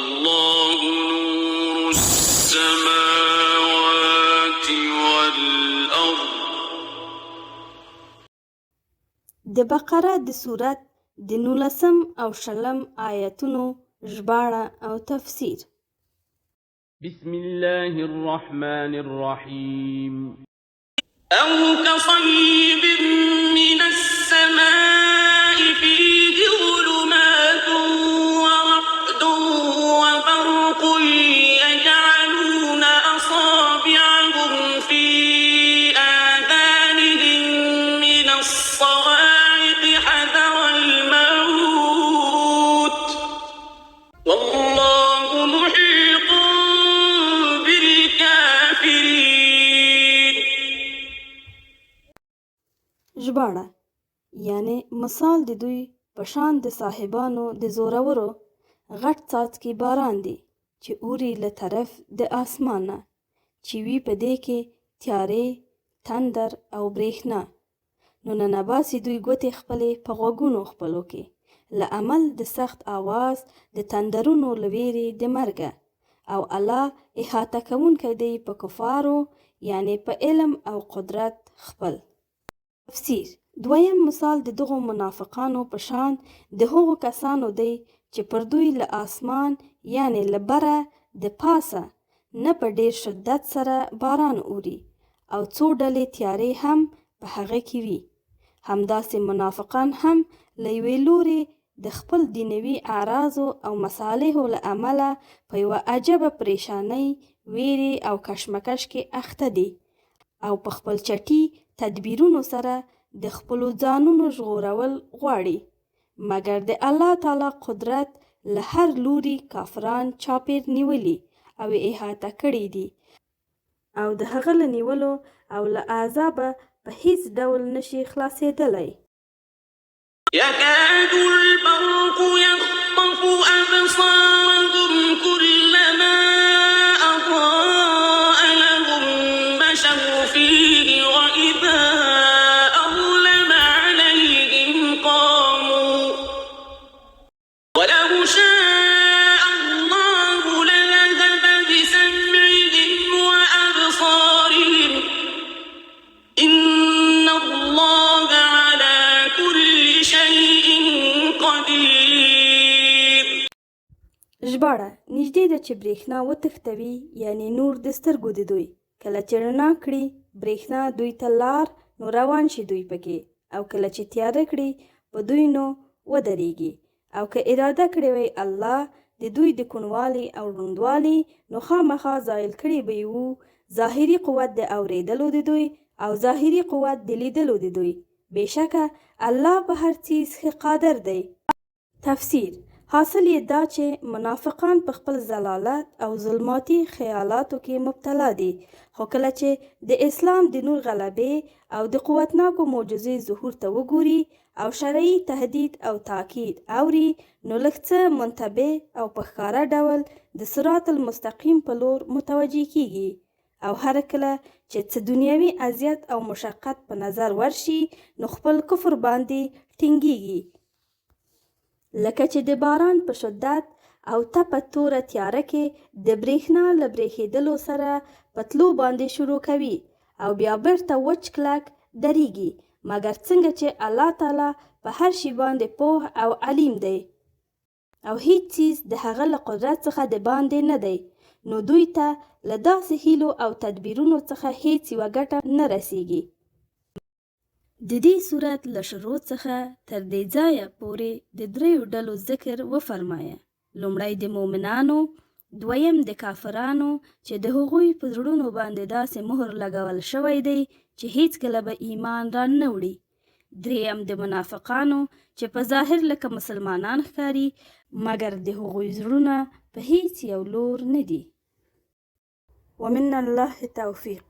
الله نور السماوات والأرض. د بقره د سورت د 19 او 20 آیتونو ژباړه او تفسیر. بسم الله الرحمن الرحيم. أو كصيب من السماء فيه ظلمات ورعد وبرق يجعلون أصابعهم في آذانهم من الصواعق حذر الموت والله محيط بالكافرين. ژباړه یعنی مثال د دوی په شان د صاحبانو د زورورو غټ څاڅکي باران دی چې اوري له طرف د آسمانه، چې وي په دې کې تیارې، تندر او برېښنا. نو ننباسي دوی ګوتې خپلې په غوږونو خپلو کې له عمل د سخت آواز د تندرونو له ویرې د مرګه. او الله احاطه کوونکی دی په کفارو، یعنی په علم او قدرت خپل. تفسیر. دویم مثال د دغو منافقانو په شان د هغو کسانو دی چې پر دوی له آسمان یعنی له بره د پاسه نه په ډیر شدت سره باران اوري او څو ډلې تیارې هم په هغه کې وي. همداسې منافقان هم له یوې لورې د خپل دینوي اعراضو او مصالحو له امله په یوه عجبه پریشانۍ، ویرې او کشمکش کې اخته دي او په خپل چټي تدبیرونو سره د خپلو ځانونو ژغورول غواړي، مګر د الله تعالی قدرت له هر لوري کافران چاپیر نیولي او احاطه کړي دي او د هغه له نیولو او له عذابه په هیڅ ډول نشي خلاصېدلی. يكاد البرق يخطف أبصارهم كلما أضاء لهم مشوا فيه وإذا أظلم عليهم قاموا ولو شاء الله لذهب بسمعهم وأبصارهم إن الله على كل شيء قدير. ژباړه نږدې ده چې برېښنا وتښتوي، یعنی نور د سترګو د دوی. کله چې رڼا کړي برېښنا دوی ته لار، نو روان شي دوی پکې، او کله چې تیاره کړي په دوی نو ودرېږي. او که اراده کړې وي الله د دوی د کوڼوالي او ړوندوالي، نو خامخا زایل کړي به یې وو ظاهري قوت د اورېدلو د دوی او ظاهري قوت د لیدلو د دوی. بېشکه الله په هر څیز ښه قادر دی. تفسیر. حاصل یې دا چې منافقان په خپل ضلالت او ظلماتي خیالاتو کې مبتلا دي، خو کله چې د اسلام د نور غلبې او د قوتناکو معجزې ظهور ته وګوري او شرعي تهدید او تاکید اوري، نو لږ څه منتبه او په ښکاره ډول د صراط المستقیم په لور متوجه کیږي. او هر کله چې څه دنیوي اذیت او مشقت په نظر ورشي، نو خپل کفر باندې ټینګیږي، لکه چې د باران په شدت او تپه توره تیاره کې د برېښنا له برېښېدلو سره په تلو باندې شروع کوي او بیا بیرته وچ کلک درېږي، مګر څنګه چې الله تعالی په هر شي باندې پوه او علیم دی او هیڅ څیز د هغه له قدرت څخه د باندې نه دی، نو دوی ته له داسې هیلو او تدبیرونو څخه هیڅ یوه ګټه نه رسیږي. د دې صورت له شروع څخه تر دې ځایه پورې د دریو ډلو ذکر وفرمایه. لومړی د مؤمنانو، دویم د کافرانو چې د هغوی په زړونو باندې داسې مهر لګول شوی دی چې هیڅکله به ایمان را نه وړي. دریم د منافقانو چې په ظاهر لکه مسلمانان ښکاري، مګر د هغوی زړونه په هیڅ یو لور نه دي. ومن الله توفیق.